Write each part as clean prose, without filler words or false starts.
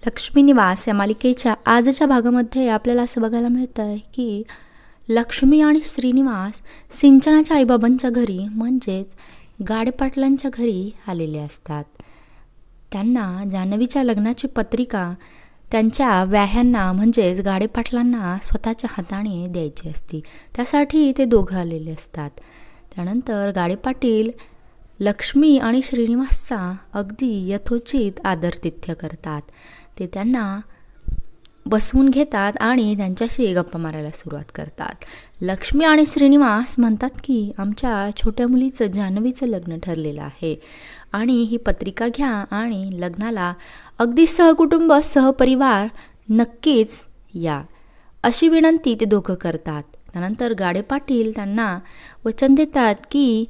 लक्ष्मी निवास या मालिकेच्या आजच्या भागामध्ये आपल्याला असं बघायला मिळतं आहे की लक्ष्मी आणि श्रीनिवास सिंचनाच्या आईबाबांच्या घरी म्हणजेच गाडेपाटलांच्या घरी आलेले असतात. त्यांना जान्हवीच्या लग्नाची पत्रिका त्यांच्या व्याह्यांना म्हणजेच गाडेपाटलांना स्वतःच्या हाताने द्यायची असती. त्यासाठी ते दोघं आलेले असतात. त्यानंतर गाडेपाटील लक्ष्मी आणि श्रीनिवासचा अगदी यथोचित आदरातिथ्य करतात. ते त्यांना बसवून घेतात आणि त्यांच्याशी गप्पा मारायला सुरुवात करतात. लक्ष्मी आणि श्रीनिवास म्हणतात की आमच्या छोट्या मुलीचं जान्हवीचं लग्न ठरलेलं आहे आणि ही पत्रिका घ्या आणि लग्नाला अगदी सहकुटुंब सहपरिवार नक्कीच या, अशी विनंती ते दोघं करतात. त्यानंतर गाडेपाटील त्यांना वचन देतात की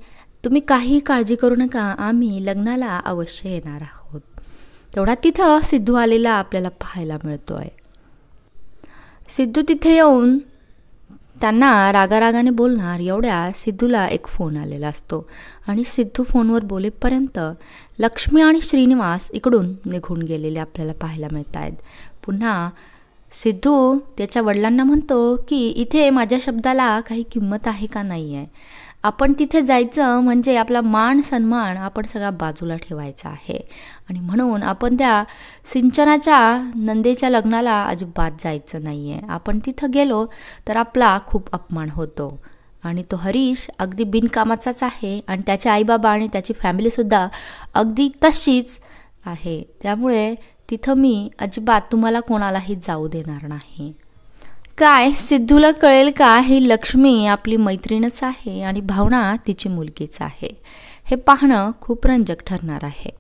तुम्ही काही काळजी करू नका, आम्ही लग्नाला अवश्य येणार आहोत. तेवढा तिथं सिद्धू आलेला आपल्याला पाहायला मिळतोय. सिद्धू तिथे येऊन त्यांना रागारागाने बोलणार एवढ्या सिद्धूला एक फोन आलेला असतो आणि सिद्धू फोनवर बोलेपर्यंत लक्ष्मी आणि श्रीनिवास इकडून निघून गेलेले आपल्याला पाहायला मिळत आहेत. पुन्हा सिद्धू त्याच्या वडिलांना म्हणतो की इथे माझ्या शब्दाला काही किंमत आहे का नाही आहे. आपण तिथे जायचं म्हणजे आपला मान सन्मान आपण सगळा बाजूला ठेवायचा आहे आणि म्हणून आपण त्या सिंचनाच्या नंदेच्या लग्नाला अजिबात जायचं नाही आहे. आपण तिथं गेलो तर आपला खूप अपमान होतो आणि तो हरीश अगदी बिनकामाचाच आहे आणि त्याचे आईबाबा आणि त्याची फॅमिलीसुद्धा अगदी तशीच आहे. त्यामुळे तिथं मी अजिबात तुम्हाला कोणालाही जाऊ देणार नाही. काय सिद्धूला कळेल का ही लक्ष्मी आपली मैत्रीणच आहे आणि भावना तिची मुलगीच आहे. हे पाहणं खूप रंजक ठरणार आहे.